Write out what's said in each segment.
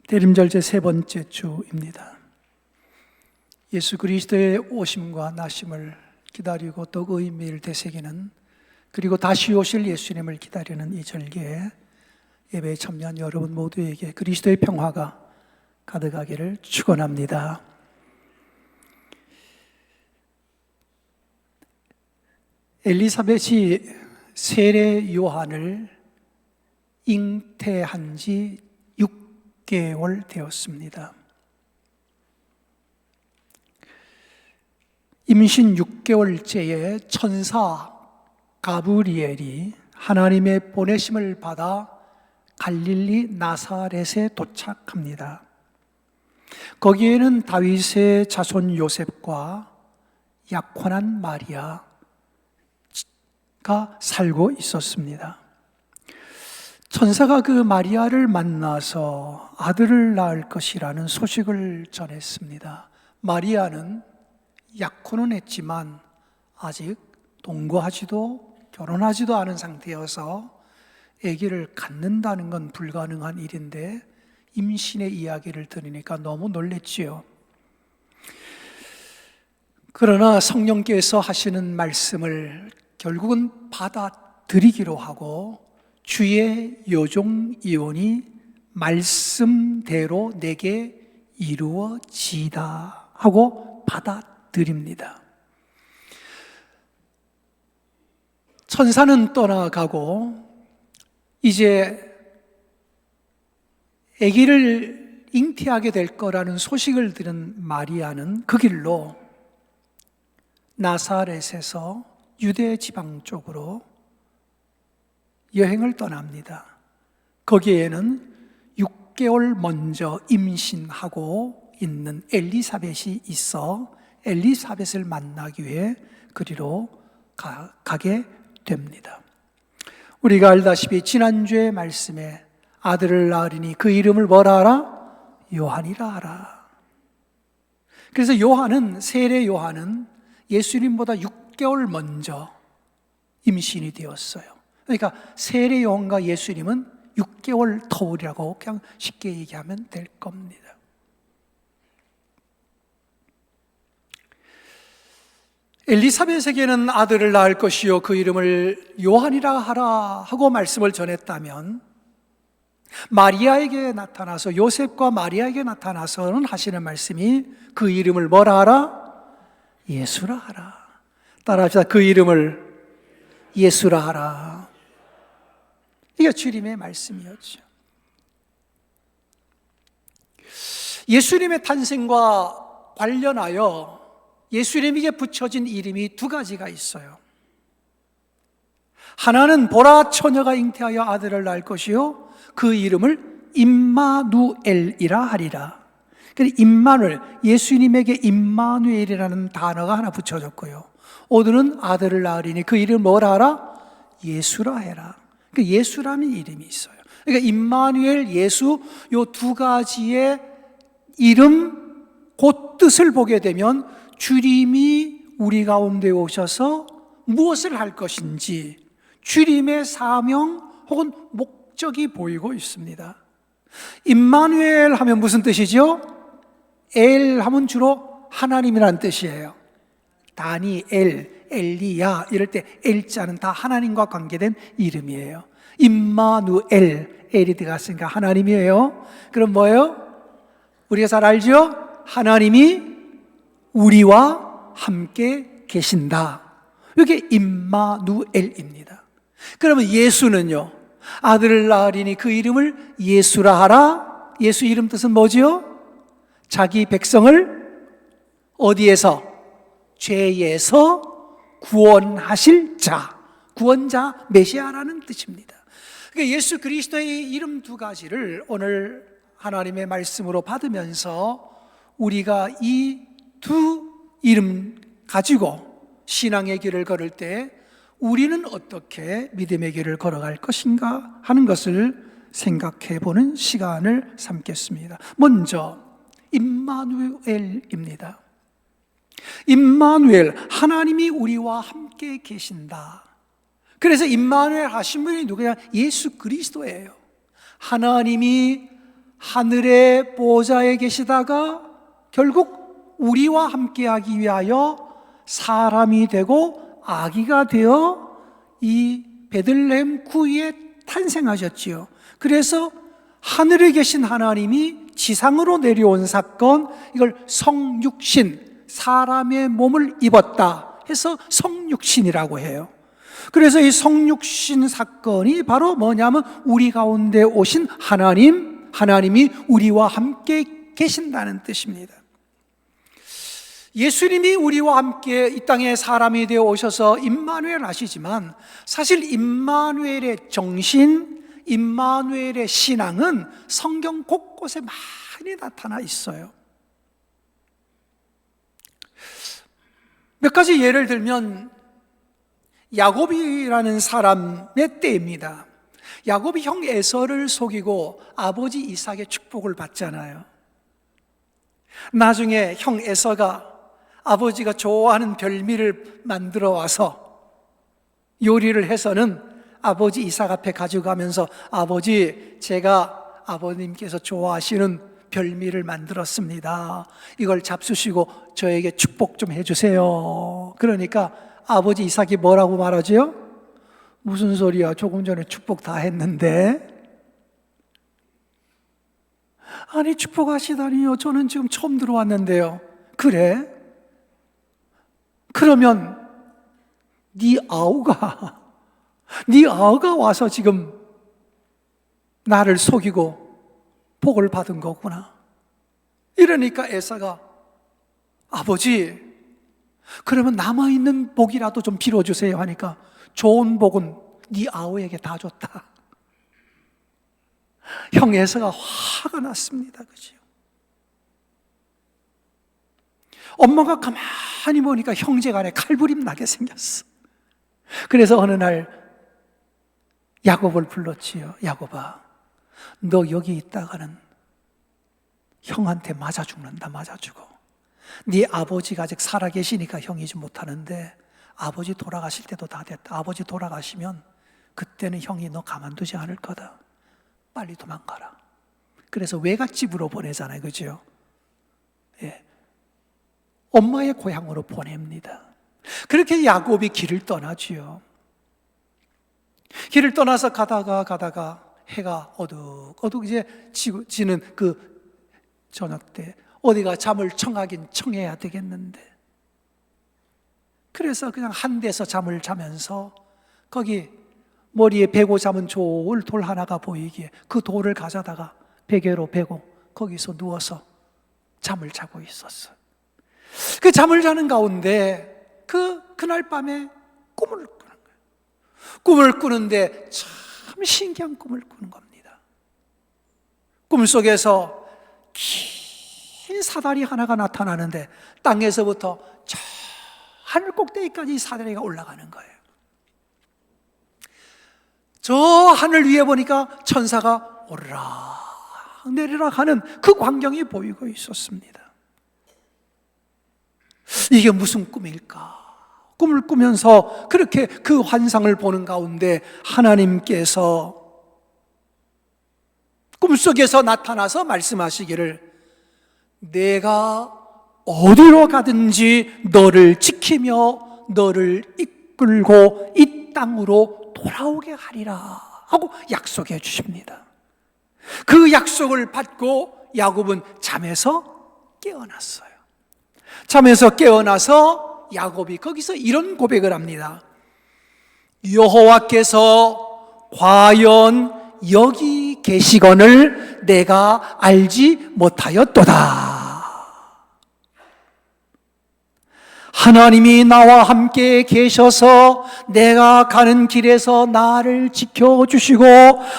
대림절 제 3번째 주입니다. 예수 그리스도의 오심과 나심을 기다리고 또 의미를 되새기는, 그리고 다시 오실 예수님을 기다리는 이 절기에 예배에 참여한 여러분 모두에게 그리스도의 평화가 가득하기를 축원합니다. 엘리사벳이 세례 요한을 잉태한 지 6개월 되었습니다. 임신 6개월째에 천사 가브리엘이 하나님의 보내심을 받아 갈릴리 나사렛에 도착합니다. 거기에는 다윗의 자손 요셉과 약혼한 마리아가 살고 있었습니다. 천사가 그 마리아를 만나서 아들을 낳을 것이라는 소식을 전했습니다. 마리아는 약혼은 했지만 아직 동거하지도 결혼하지도 않은 상태여서 아기를 갖는다는 건 불가능한 일인데 임신의 이야기를 들으니까 너무 놀랬지요. 그러나 성령께서 하시는 말씀을 결국은 받아들이기로 하고 주의 요종 이온이 말씀대로 내게 이루어지다 하고 받아들입니다. 천사는 떠나가고 이제 아기를 잉태하게 될 거라는 소식을 들은 마리아는 그 길로 나사렛에서 유대 지방 쪽으로 여행을 떠납니다. 거기에는 6개월 먼저 임신하고 있는 엘리사벳이 있어 엘리사벳을 만나기 위해 그리로 가게 됩니다. 우리가 알다시피 지난주의 말씀에 아들을 낳으리니 그 이름을 뭐라 하라? 요한이라 하라. 그래서 요한은, 세례 요한은 예수님보다 6개월 먼저 임신이 되었어요. 그러니까 세례 요한과 예수님은 6개월 터울이라고 그냥 쉽게 얘기하면 될 겁니다. 엘리사벳에게는 아들을 낳을 것이요 그 이름을 요한이라 하라 하고 말씀을 전했다면, 마리아에게 나타나서, 요셉과 마리아에게 나타나서는 하시는 말씀이 그 이름을 뭐라 하라? 예수라 하라. 따라합시다. 그 이름을 예수라 하라. 이게 주님의 말씀이었죠. 예수님의 탄생과 관련하여 예수님에게 붙여진 이름이 두 가지가 있어요. 하나는 보라 처녀가 잉태하여 아들을 낳을 것이요 그 이름을 임마누엘이라 하리라. 그래서 임마누엘, 예수님에게 임마누엘이라는 단어가 하나 붙여졌고요, 오늘은 아들을 낳으리니 그 이름 뭐라 하라? 예수라 해라. 그 예수라는 이름이 있어요. 그러니까 임마누엘, 예수, 요 두 가지의 이름, 그 뜻을 보게 되면 주님이 우리 가운데 오셔서 무엇을 할 것인지 주님의 사명 혹은 목적이 보이고 있습니다. 임마누엘 하면 무슨 뜻이죠? 엘 하면 주로 하나님이라는 뜻이에요. 다니엘, 엘리야 이럴 때 엘자는 다 하나님과 관계된 이름이에요. 임마누엘, 엘이 들어갔으니까 하나님이에요. 그럼 뭐예요? 우리가 잘 알죠? 하나님이 우리와 함께 계신다. 이게 임마누엘입니다. 그러면 예수는요, 아들을 낳으리니 그 이름을 예수라 하라. 예수 이름 뜻은 뭐지요? 자기 백성을 어디에서? 죄에서 구원하실 자, 구원자, 메시아라는 뜻입니다. 그러니까 예수 그리스도의 이름 두 가지를 오늘 하나님의 말씀으로 받으면서 우리가 이 두 이름 가지고 신앙의 길을 걸을 때 우리는 어떻게 믿음의 길을 걸어갈 것인가 하는 것을 생각해 보는 시간을 삼겠습니다. 먼저 임마누엘입니다. 임마누엘, 하나님이 우리와 함께 계신다. 그래서 임마누엘 하신 분이 누구냐? 예수 그리스도예요. 하나님이 하늘의 보좌에 계시다가 결국 우리와 함께하기 위하여 사람이 되고 아기가 되어 이 베들레헴 구유에 탄생하셨지요. 그래서 하늘에 계신 하나님이 지상으로 내려온 사건, 이걸 성육신, 사람의 몸을 입었다 해서 성육신이라고 해요. 그래서 이 성육신 사건이 바로 뭐냐면 우리 가운데 오신 하나님이 우리와 함께 계신다는 뜻입니다. 예수님이 우리와 함께 이 땅에 사람이 되어 오셔서 임마누엘 하시지만 사실 임마누엘의 정신, 임마누엘의 신앙은 성경 곳곳에 많이 나타나 있어요. 몇 가지 예를 들면 야곱이라는 사람의 때입니다. 야곱이 형 에서를 속이고 아버지 이삭의 축복을 받잖아요. 나중에 형 에서가 아버지가 좋아하는 별미를 만들어 와서 요리를 해서는 아버지 이삭 앞에 가져가면서 아버지, 제가 아버님께서 좋아하시는 별미를 만들었습니다. 이걸 잡수시고 저에게 축복 좀 해주세요. 그러니까 아버지 이삭이 뭐라고 말하지요? 무슨 소리야? 조금 전에 축복 다 했는데. 아니, 축복하시다니요. 저는 지금 처음 들어왔는데요. 그래? 그러면 네 아우가 와서 지금 나를 속이고 복을 받은 거구나. 이러니까 에사가 아버지, 그러면 남아있는 복이라도 좀 빌어주세요 하니까 좋은 복은 네 아우에게 다 줬다. 형 에서가 화가 났습니다. 그죠? 엄마가 가만히 보니까 형제 간에 칼부림 나게 생겼어. 그래서 어느 날 야곱을 불렀지요. 야곱아, 너 여기 있다가는 형한테 맞아 죽는다. 맞아 죽어. 네 아버지가 아직 살아 계시니까 형이지 못하는데 아버지 돌아가실 때도 다 됐다. 아버지 돌아가시면 그때는 형이 너 가만두지 않을 거다. 빨리 도망가라. 그래서 외갓집으로 보내잖아요. 그죠? 예. 엄마의 고향으로 보냅니다. 그렇게 야곱이 길을 떠나지요. 길을 떠나서 가다가 해가 어둑 이제 지는 그 저녁 때 어디가 잠을 청하긴 청해야 되겠는데, 그래서 그냥 한 데서 잠을 자면서 거기 머리에 베고 자면 좋을 돌 하나가 보이기에 그 돌을 가져다가 베개로 베고 거기서 누워서 잠을 자고 있었어요. 그 잠을 자는 가운데 그날 밤에 꿈을 꾸는 거예요. 꿈을 꾸는데 참 신기한 꿈을 꾸는 겁니다. 꿈속에서 긴 사다리 하나가 나타나는데 땅에서부터 저 하늘 꼭대기까지 사다리가 올라가는 거예요. 저 하늘 위에 보니까 천사가 오르락 내리락 하는 그 광경이 보이고 있었습니다. 이게 무슨 꿈일까? 꿈을 꾸면서 그렇게 그 환상을 보는 가운데 하나님께서 꿈속에서 나타나서 말씀하시기를 내가 어디로 가든지 너를 지키며 너를 이끌고 이 땅으로 돌아오게 하리라 하고 약속해 주십니다. 그 약속을 받고 야곱은 잠에서 깨어났어요. 잠에서 깨어나서 야곱이 거기서 이런 고백을 합니다. 여호와께서 과연 여기 계시거늘 내가 알지 못하였도다. 하나님이 나와 함께 계셔서 내가 가는 길에서 나를 지켜주시고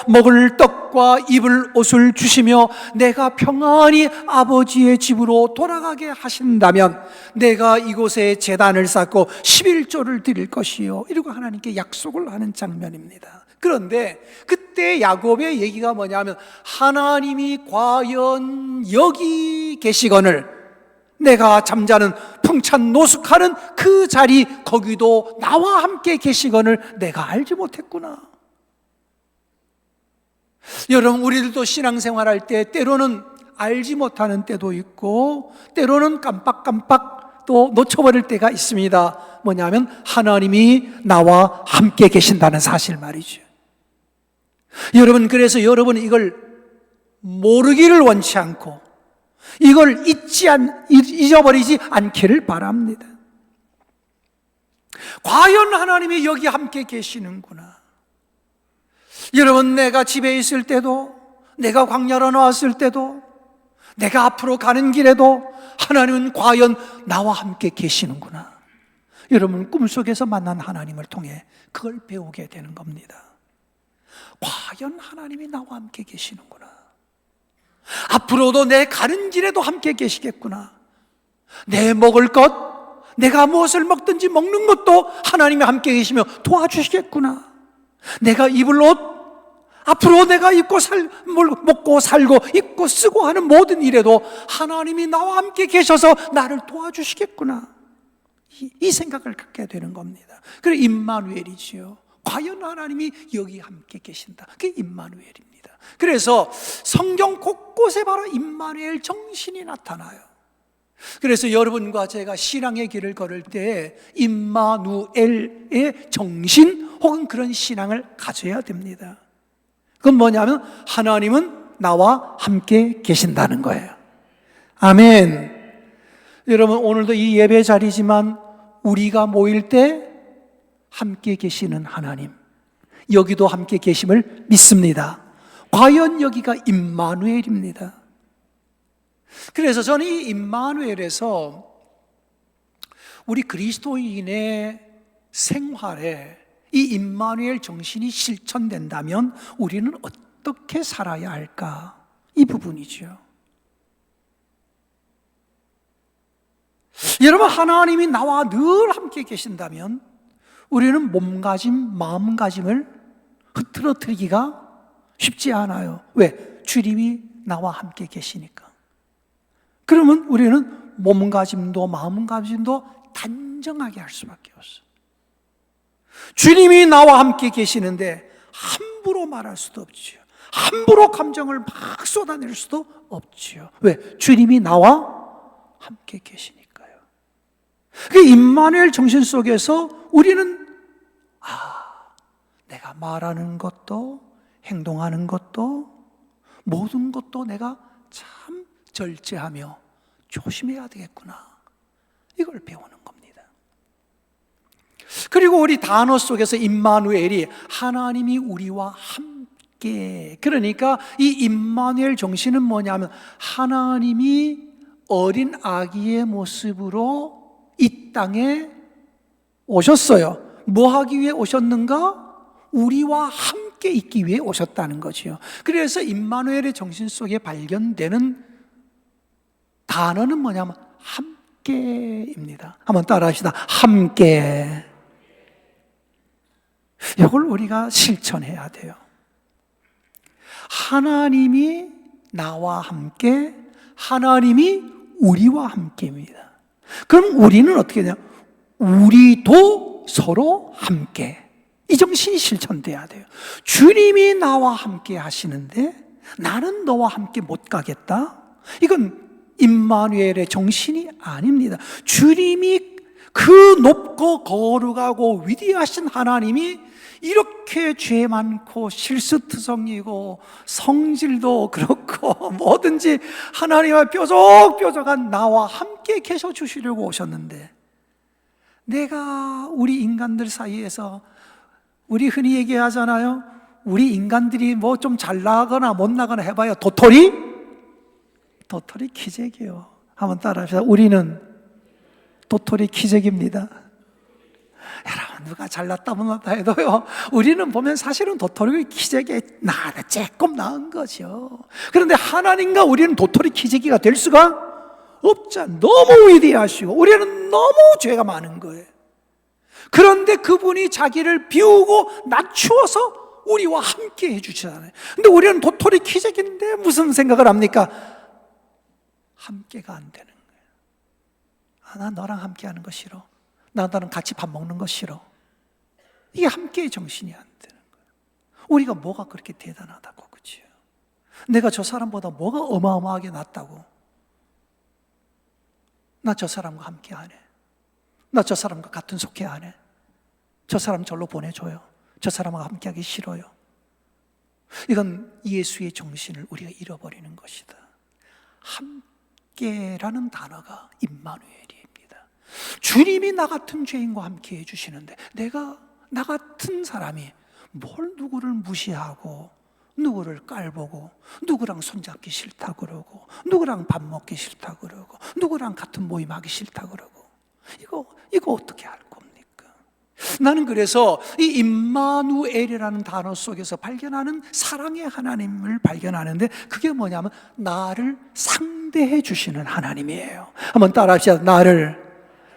먹을 떡과 입을 옷을 주시며 내가 평안히 아버지의 집으로 돌아가게 하신다면 내가 이곳에 제단을 쌓고 11조를 드릴 것이요, 이러고 하나님께 약속을 하는 장면입니다. 그런데 그때 야곱의 얘기가 뭐냐면 하나님이 과연 여기 계시거늘 내가 잠자는 풍찬 노숙하는 그 자리 거기도 나와 함께 계시거늘 내가 알지 못했구나. 여러분, 우리들도 신앙생활할 때 때로는 알지 못하는 때도 있고 때로는 깜빡깜빡 또 놓쳐버릴 때가 있습니다. 뭐냐면 하나님이 나와 함께 계신다는 사실 말이죠. 여러분, 그래서 여러분이 이걸 모르기를 원치 않고 이걸 잊어버리지 않기를 바랍니다. 과연 하나님이 여기 함께 계시는구나. 여러분, 내가 집에 있을 때도, 내가 광야로 나왔을 때도, 내가 앞으로 가는 길에도 하나님은 과연 나와 함께 계시는구나. 여러분, 꿈속에서 만난 하나님을 통해 그걸 배우게 되는 겁니다. 과연 하나님이 나와 함께 계시는구나. 앞으로도 내 가는 길에도 함께 계시겠구나. 내 먹을 것, 내가 무엇을 먹든지 먹는 것도 하나님이 함께 계시며 도와주시겠구나. 내가 입을 옷, 앞으로 내가 먹고 살고 입고 쓰고 하는 모든 일에도 하나님이 나와 함께 계셔서 나를 도와주시겠구나. 이 생각을 갖게 되는 겁니다. 그래, 임마누엘이지요. 과연 하나님이 여기 함께 계신다. 그게 임마누엘입니다. 그래서 성경 곳곳에 바로 임마누엘 정신이 나타나요. 그래서 여러분과 제가 신앙의 길을 걸을 때 임마누엘의 정신 혹은 그런 신앙을 가져야 됩니다. 그건 뭐냐면 하나님은 나와 함께 계신다는 거예요. 아멘. 여러분, 오늘도 이 예배 자리지만 우리가 모일 때 함께 계시는 하나님, 여기도 함께 계심을 믿습니다. 과연 여기가 임마누엘입니다. 그래서 저는 이 임마누엘에서 우리 그리스도인의 생활에 이 임마누엘 정신이 실천된다면 우리는 어떻게 살아야 할까? 이 부분이죠. 여러분, 하나님이 나와 늘 함께 계신다면 우리는 몸가짐, 마음가짐을 흐트러뜨리기가 쉽지 않아요. 왜? 주님이 나와 함께 계시니까. 그러면 우리는 몸가짐도 마음가짐도 단정하게 할 수밖에 없어요. 주님이 나와 함께 계시는데 함부로 말할 수도 없지요. 함부로 감정을 막 쏟아낼 수도 없지요. 왜? 주님이 나와 함께 계시니까요. 그 임마누엘 정신 속에서 우리는 내가 말하는 것도 행동하는 것도 모든 것도 내가 참 절제하며 조심해야 되겠구나. 이걸 배우는 겁니다. 그리고 우리 단어 속에서 임마누엘이 하나님이 우리와 함께, 그러니까 이 임마누엘 정신은 뭐냐면 하나님이 어린 아기의 모습으로 이 땅에 오셨어요. 뭐 하기 위해 오셨는가? 우리와 함께 있기 위해 오셨다는 거지요. 그래서 임마누엘의 정신 속에 발견되는 단어는 뭐냐면 함께입니다. 한번 따라합시다. 함께. 이걸 우리가 실천해야 돼요. 하나님이 나와 함께, 하나님이 우리와 함께입니다. 그럼 우리는 어떻게 되냐? 우리도 서로 함께. 이 정신이 실천돼야 돼요. 주님이 나와 함께 하시는데 나는 너와 함께 못 가겠다? 이건 임마누엘의 정신이 아닙니다. 주님이 그 높고 거룩하고 위대하신 하나님이 이렇게 죄 많고 실수투성이고 성질도 그렇고 뭐든지 하나님과 뾰족뾰족한 나와 함께 계셔 주시려고 오셨는데, 내가 우리 인간들 사이에서 우리 흔히 얘기하잖아요. 우리 인간들이 뭐 좀 잘나거나 못나거나 해봐야 도토리 키재기요. 한번 따라합시다. 우리는 도토리 키재기입니다. 여러분, 누가 잘났다 못났다 해도요, 우리는 보면 사실은 도토리 키재기 조금 나은 거죠. 그런데 하나님과 우리는 도토리 키재기가 될 수가 없잖아요. 너무 위대하시고 우리는 너무 죄가 많은 거예요. 그런데 그분이 자기를 비우고 낮추어서 우리와 함께 해주시잖아요. 근데 우리는 도토리 키재기인데 무슨 생각을 합니까? 함께가 안 되는 거예요. 나 너랑 함께 하는 거 싫어. 나랑 같이 밥 먹는 거 싫어. 이게 함께의 정신이 안 되는 거예요. 우리가 뭐가 그렇게 대단하다고, 그치요? 내가 저 사람보다 뭐가 어마어마하게 낫다고? 나 저 사람과 함께 안 해. 나 저 사람과 같은 속해 안 해. 저 사람 절로 보내줘요. 저 사람과 함께하기 싫어요. 이건 예수의 정신을 우리가 잃어버리는 것이다. 함께라는 단어가 임마누엘입니다. 주님이 나 같은 죄인과 함께 해주시는데 내가 나 같은 사람이 뭘 누구를 무시하고 누구를 깔보고 누구랑 손잡기 싫다 그러고 누구랑 밥 먹기 싫다 그러고 누구랑 같은 모임 하기 싫다 그러고 이거 어떻게 할 겁니까? 나는 그래서 이 임마누엘이라는 단어 속에서 발견하는 사랑의 하나님을 발견하는데 그게 뭐냐면 나를 상대해 주시는 하나님이에요. 한번 따라 합시다.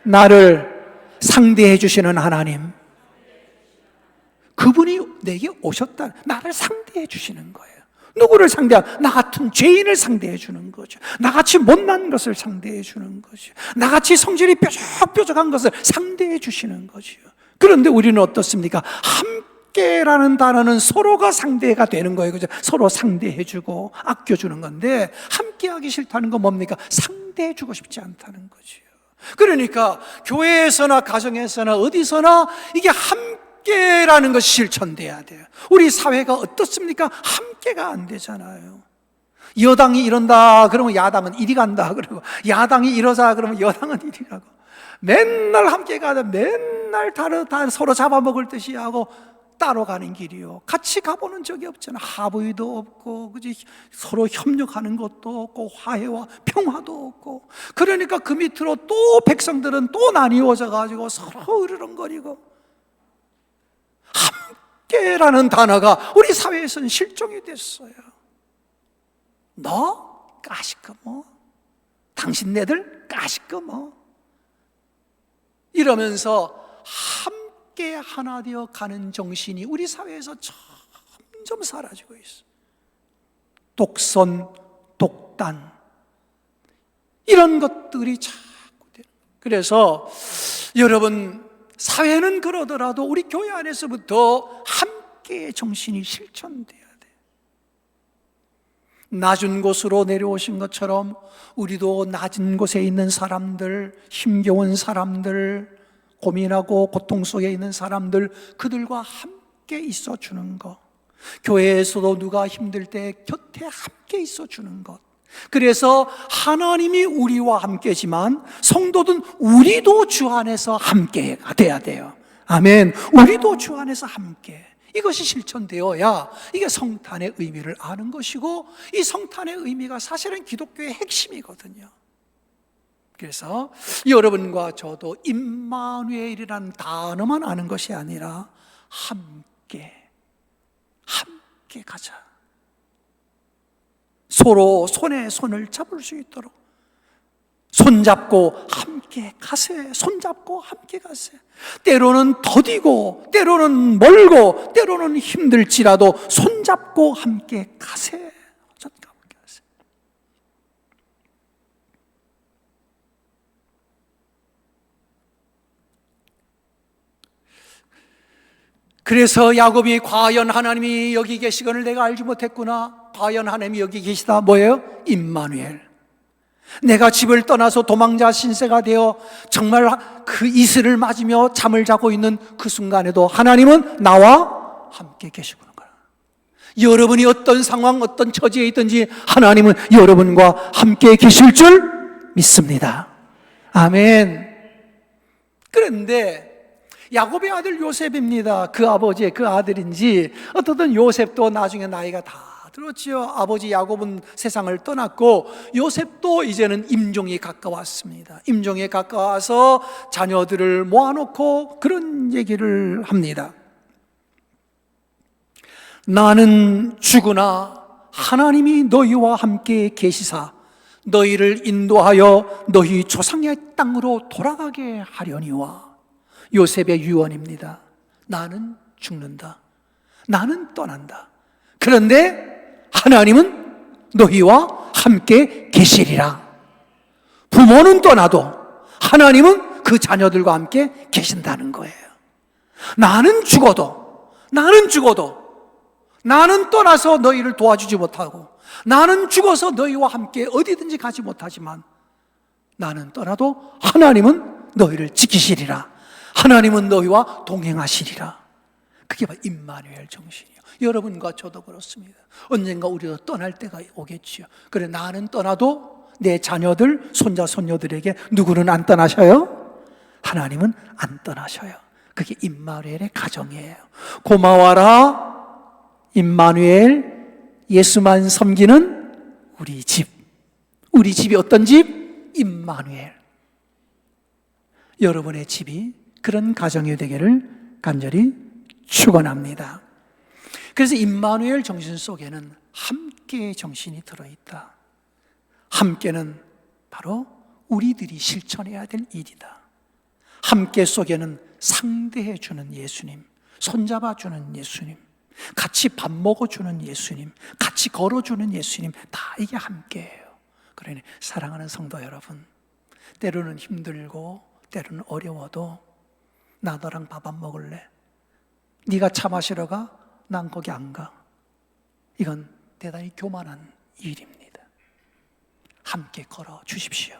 나를 상대해 주시는 하나님. 그분이 내게 오셨다. 나를 상대해 주시는 거예요. 누구를 나 같은 죄인을 상대해 주는 거죠. 나같이 못난 것을 상대해 주는 거죠. 나같이 성질이 뾰족뾰족한 것을 상대해 주시는 거죠. 그런데 우리는 어떻습니까? 함께라는 단어는 서로가 상대가 되는 거예요. 그죠? 서로 상대해 주고 아껴 주는 건데 함께하기 싫다는 건 뭡니까? 상대해 주고 싶지 않다는 거죠. 그러니까 교회에서나 가정에서나 어디서나 이게 함께라는 것이 실천돼야 돼요. 우리 사회가 어떻습니까? 함께가 안 되잖아요. 여당이 이런다 그러면 야당은 이리 간다 그러고 야당이 이러자 그러면 여당은 이리 가고 맨날 함께가 하다 맨날 다 서로 잡아먹을 듯이 하고 따로 가는 길이요. 같이 가보는 적이 없잖아. 합의도 없고 그지? 서로 협력하는 것도 없고 화해와 평화도 없고 그러니까 그 밑으로 또 백성들은 또 나뉘어져 가지고 서로 으르렁거리고 함께라는 단어가 우리 사회에서는 실종이 됐어요. 너 까시꺼 뭐 당신네들 까시꺼 뭐 이러면서 함께 하나 되어 가는 정신이 우리 사회에서 점점 사라지고 있어요. 독선, 독단 이런 것들이 자꾸 돼요. 그래서 여러분 사회는 그러더라도 우리 교회 안에서부터 함께의 정신이 실천돼야 돼요. 낮은 곳으로 내려오신 것처럼 우리도 낮은 곳에 있는 사람들, 힘겨운 사람들, 고민하고 고통 속에 있는 사람들, 그들과 함께 있어주는 것. 교회에서도 누가 힘들 때 곁에 함께 있어주는 것. 그래서 하나님이 우리와 함께지만 성도든 우리도 주 안에서 함께가 돼야 돼요. 아멘. 우리도 주 안에서 함께. 이것이 실천되어야 이게 성탄의 의미를 아는 것이고 이 성탄의 의미가 사실은 기독교의 핵심이거든요. 그래서 여러분과 저도 임마누엘이라는 단어만 아는 것이 아니라 함께 가자. 서로 손에 손을 잡을 수 있도록 손잡고 함께 가세. 손잡고 함께 가세. 때로는 더디고 때로는 멀고 때로는 힘들지라도 손잡고 함께 가세. 함께 가세. 그래서 야곱이 과연 하나님이 여기 계시거늘 내가 알지 못했구나. 과연 하나님이 여기 계시다. 뭐예요? 임마누엘. 내가 집을 떠나서 도망자 신세가 되어 정말 그 이슬을 맞으며 잠을 자고 있는 그 순간에도 하나님은 나와 함께 계시구나. 여러분이 어떤 상황, 어떤 처지에 있든지 하나님은 여러분과 함께 계실 줄 믿습니다. 아멘. 그런데 야곱의 아들 요셉입니다. 그 아버지의 그 아들인지 어떻든 요셉도 나중에 나이가 다 들었지요. 아버지 야곱은 세상을 떠났고 요셉도 이제는 임종이 가까웠습니다. 임종에 가까워서 자녀들을 모아놓고 그런 얘기를 합니다. 나는 죽으나 하나님이 너희와 함께 계시사 너희를 인도하여 너희 조상의 땅으로 돌아가게 하려니와. 요셉의 유언입니다. 나는 죽는다. 나는 떠난다. 그런데 하나님은 너희와 함께 계시리라. 부모는 떠나도 하나님은 그 자녀들과 함께 계신다는 거예요. 나는 죽어도 나는 떠나서 너희를 도와주지 못하고 나는 죽어서 너희와 함께 어디든지 가지 못하지만 나는 떠나도 하나님은 너희를 지키시리라. 하나님은 너희와 동행하시리라. 그게 바로 임마누엘 정신이에요. 여러분과 저도 그렇습니다. 언젠가 우리도 떠날 때가 오겠지요. 그래, 나는 떠나도 내 자녀들, 손자, 손녀들에게 누구는 안 떠나셔요? 하나님은 안 떠나셔요. 그게 임마누엘의 가정이에요. 고마워라 임마누엘, 예수만 섬기는 우리 집. 우리 집이 어떤 집? 임마누엘. 여러분의 집이 그런 가정이 되기를 간절히 축원합니다. 그래서 임마누엘 정신 속에는 함께의 정신이 들어있다. 함께는 바로 우리들이 실천해야 될 일이다. 함께 속에는 상대해 주는 예수님, 손잡아 주는 예수님, 같이 밥 먹어주는 예수님, 같이 걸어주는 예수님, 다 이게 함께예요. 그러니 사랑하는 성도 여러분, 때로는 힘들고 때로는 어려워도 나 너랑 밥 안 먹을래? 네가 차 마시러 가? 난 거기 안 가. 이건 대단히 교만한 일입니다. 함께 걸어 주십시오.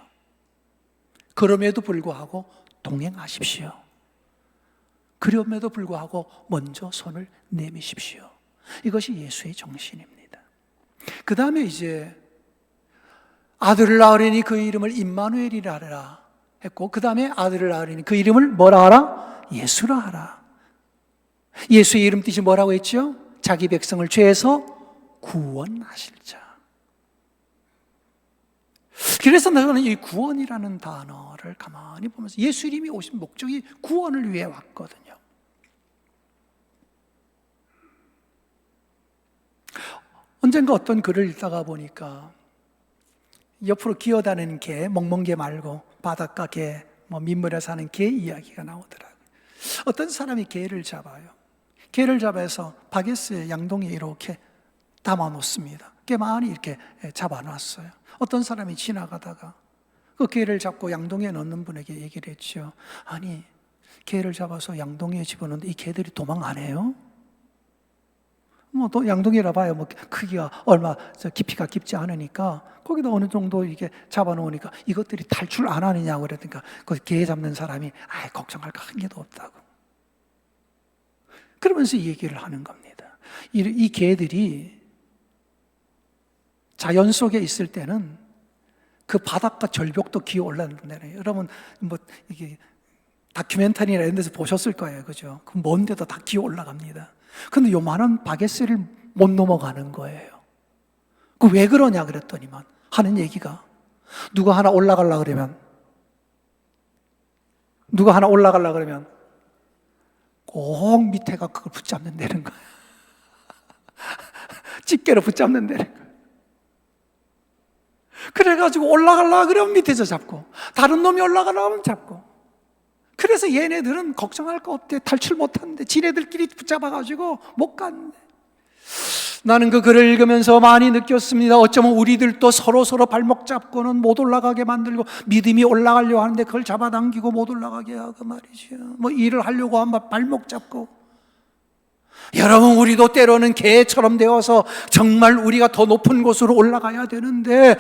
그럼에도 불구하고 동행하십시오. 그럼에도 불구하고 먼저 손을 내미십시오. 이것이 예수의 정신입니다. 그 다음에 이제 아들을 낳으려니 그 이름을 임마누엘이라 하라 했고, 그 다음에 아들을 낳으려니 그 이름을 뭐라 하라? 예수라 하라. 예수의 이름 뜻이 뭐라고 했죠? 자기 백성을 죄에서 구원하실 자. 그래서 저는 이 구원이라는 단어를 가만히 보면서 예수 이름이 오신 목적이 구원을 위해 왔거든요. 언젠가 어떤 글을 읽다가 보니까 옆으로 기어다니는 개, 멍멍개 말고 바닷가 개, 민물에 사는 개 이야기가 나오더라고요. 어떤 사람이 개를 잡아요. 개를 잡아서 바게스에 양동이에 이렇게 담아놓습니다. 개 많이 이렇게 잡아놨어요. 어떤 사람이 지나가다가 그 개를 잡고 양동이에 넣는 분에게 얘기를 했죠. 아니, 개를 잡아서 양동이에 집어넣는데 이 개들이 도망 안 해요? 또 양동이라 봐요. 크기가 얼마 깊이가 깊지 않으니까 거기다 어느 정도 이게 잡아놓으니까 이것들이 탈출 안 하느냐고 그랬으니까 그 개 잡는 사람이 걱정할 거 한 개도 없다고. 그러면서 이 얘기를 하는 겁니다. 이 개들이 자연 속에 있을 때는 그 바닷가 절벽도 기어 올라간다네요. 여러분 이게 다큐멘터리나 이런 데서 보셨을 거예요, 그죠? 그 먼 데도 다 기어 올라갑니다. 근데 요만한 바게스를 못 넘어가는 거예요. 그 왜 그러냐 그랬더니만 하는 얘기가 누가 하나 올라가려고 그러면 꼭 밑에가 그걸 붙잡는다는 거예요. 집게로 붙잡는다는 거예요. 그래가지고 올라가려고 그러면 밑에서 잡고 다른 놈이 올라가려고 하면 잡고, 그래서 얘네들은 걱정할 거 없대. 탈출 못하는데 지네들끼리 붙잡아가지고 못 갔네. 나는 그 글을 읽으면서 많이 느꼈습니다. 어쩌면 우리들도 서로 발목 잡고는 못 올라가게 만들고, 믿음이 올라가려고 하는데 그걸 잡아당기고 못 올라가게 하고 말이죠. 일을 하려고 하면 발목 잡고. 여러분, 우리도 때로는 개처럼 되어서 정말 우리가 더 높은 곳으로 올라가야 되는데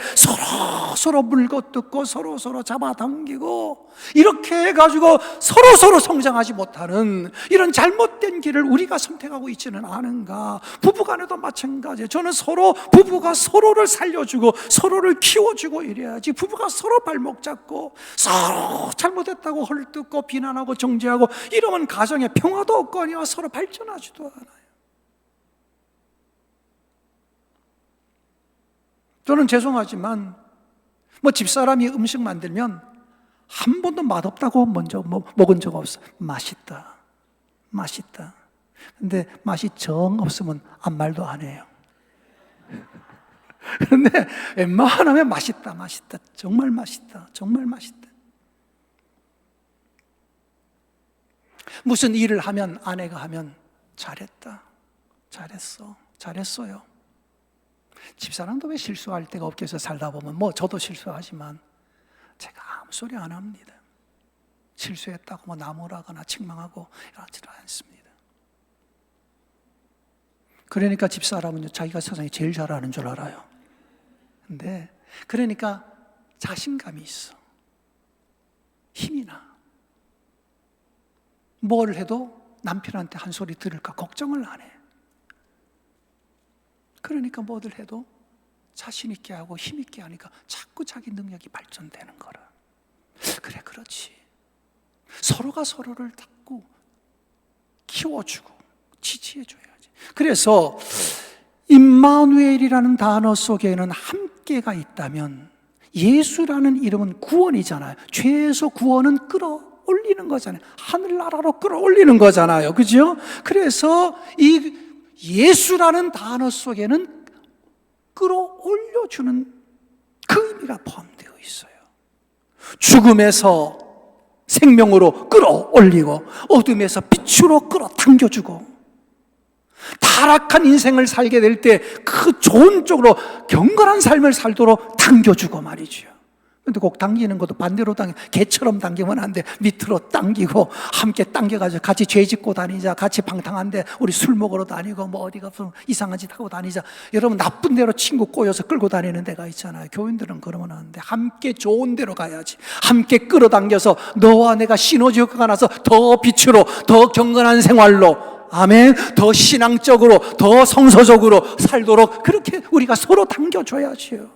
서로 물거뜯고 서로 잡아당기고 이렇게 해가지고 서로 성장하지 못하는 이런 잘못된 길을 우리가 선택하고 있지는 않은가. 부부간에도 마찬가지예요. 저는 부부가 서로를 살려주고 서로를 키워주고 이래야지, 부부가 서로 발목 잡고 서로 잘못했다고 헐뜯고 비난하고 정죄하고 이러면 가정에 평화도 없거니와 서로 발전하지도 않아요. 저는 죄송하지만 집사람이 음식 만들면 한 번도 맛없다고 먼저 먹은 적 없어요. 맛있다. 근데 맛이 정 없으면 아무 말도 안 해요. 그런데 웬만하면 맛있다. 정말 맛있다. 무슨 일을 하면 아내가 하면 잘했어요. 집사람도 왜 실수할 데가 없겠어요. 살다 보면 저도 실수하지만 제가 아무 소리 안 합니다. 실수했다고 나무라거나 책망하고 이러지 않습니다. 그러니까 집사람은 자기가 세상에 제일 잘하는 줄 알아요. 근데 그러니까 자신감이 있어. 힘이 나. 뭘 해도 남편한테 한 소리 들을까 걱정을 안 해. 그러니까 뭐들 해도 자신 있게 하고 힘 있게 하니까 자꾸 자기 능력이 발전되는 거라. 그래, 그렇지. 서로가 서로를 닦고 키워주고 지지해줘야지. 그래서 임마누엘이라는 단어 속에는 함께가 있다면, 예수라는 이름은 구원이잖아요. 죄에서 구원은 끌어올리는 거잖아요. 하늘나라로 끌어올리는 거잖아요. 그죠? 그래서 이 예수라는 단어 속에는 끌어올려주는 그 의미가 포함되어 있어요. 죽음에서 생명으로 끌어올리고 어둠에서 빛으로 끌어당겨주고, 타락한 인생을 살게 될 때 그 좋은 쪽으로 경건한 삶을 살도록 당겨주고 말이죠. 근데 꼭 당기는 것도 반대로 개처럼 당기면 안 돼. 밑으로 당기고 함께 당겨가지고 같이 죄 짓고 다니자, 같이 방탕한데 우리 술 먹으러 다니고 뭐 어디 가서 이상한 짓 하고 다니자. 여러분, 나쁜 데로 친구 꼬여서 끌고 다니는 데가 있잖아요. 교인들은 그러면 안 돼. 함께 좋은 데로 가야지. 함께 끌어당겨서 너와 내가 시너지 효과가 나서 더 빛으로, 더 경건한 생활로, 아멘, 더 신앙적으로, 더 성서적으로 살도록 그렇게 우리가 서로 당겨줘야지요.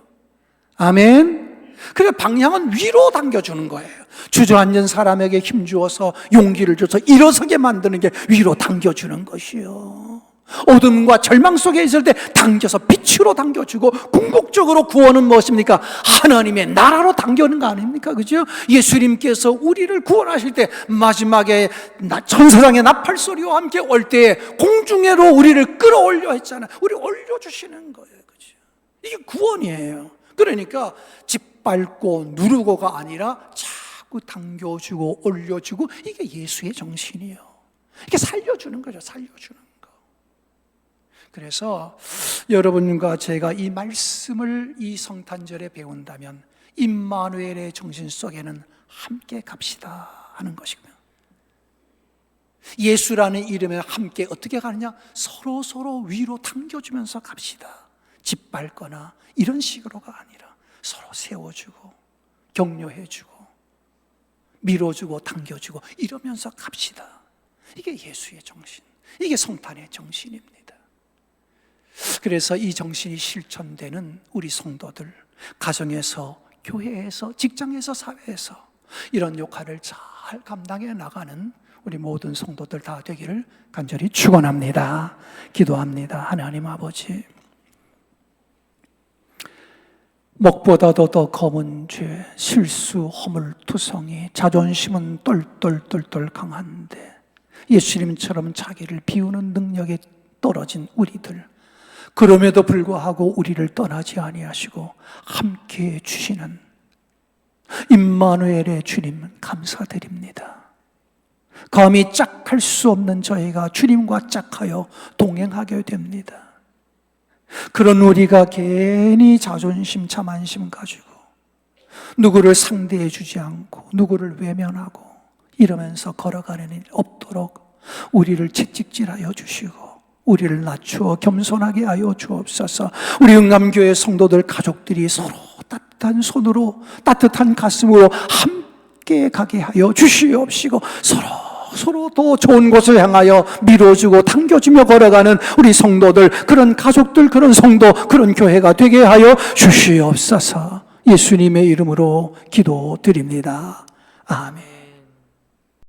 아멘. 그래, 방향은 위로 당겨주는 거예요. 주저앉은 사람에게 힘주어서 용기를 줘서 일어서게 만드는 게 위로 당겨주는 것이요. 어둠과 절망 속에 있을 때 당겨서 빛으로 당겨주고, 궁극적으로 구원은 무엇입니까? 하나님의 나라로 당겨는 거 아닙니까? 그죠? 예수님께서 우리를 구원하실 때 마지막에 천사장의 나팔 소리와 함께 올 때에 공중에로 우리를 끌어올려 했잖아요. 우리 올려주시는 거예요. 그죠? 이게 구원이에요. 그러니까 짓밟고 누르고가 아니라 자꾸 당겨주고 올려주고, 이게 예수의 정신이에요. 이게 살려주는 거죠. 살려주는 거. 그래서 여러분과 제가 이 말씀을 이 성탄절에 배운다면 임마누엘의 정신 속에는 함께 갑시다 하는 것이고요. 예수라는 이름에 함께 어떻게 가느냐? 서로 위로 당겨주면서 갑시다. 짓밟거나 이런 식으로가 아니라 서로 세워주고 격려해주고 밀어주고 당겨주고 이러면서 갑시다. 이게 예수의 정신, 이게 성탄의 정신입니다. 그래서 이 정신이 실천되는 우리 성도들, 가정에서, 교회에서, 직장에서, 사회에서 이런 역할을 잘 감당해 나가는 우리 모든 성도들 다 되기를 간절히 축원합니다. 기도합니다. 하나님 아버지, 먹보다도 더 검은 죄, 실수, 허물투성이, 자존심은 똘똘똘똘 강한데 예수님처럼 자기를 비우는 능력이 떨어진 우리들, 그럼에도 불구하고 우리를 떠나지 아니하시고 함께해 주시는 임마누엘의 주님 감사드립니다. 감히 짝할 수 없는 저희가 주님과 짝하여 동행하게 됩니다. 그런 우리가 괜히 자존심, 자만심 가지고 누구를 상대해 주지 않고 누구를 외면하고 이러면서 걸어가는 일 없도록 우리를 채찍질하여 주시고 우리를 낮추어 겸손하게 하여 주옵소서. 우리 응암교회 성도들 가족들이 서로 따뜻한 손으로, 따뜻한 가슴으로 함께 가게 하여 주시옵시고 서로 더 좋은 곳을 향하여 밀어주고 당겨주며 걸어가는 우리 성도들, 그런 가족들, 그런 성도, 그런 교회가 되게 하여 주시옵소서. 예수님의 이름으로 기도드립니다. 아멘.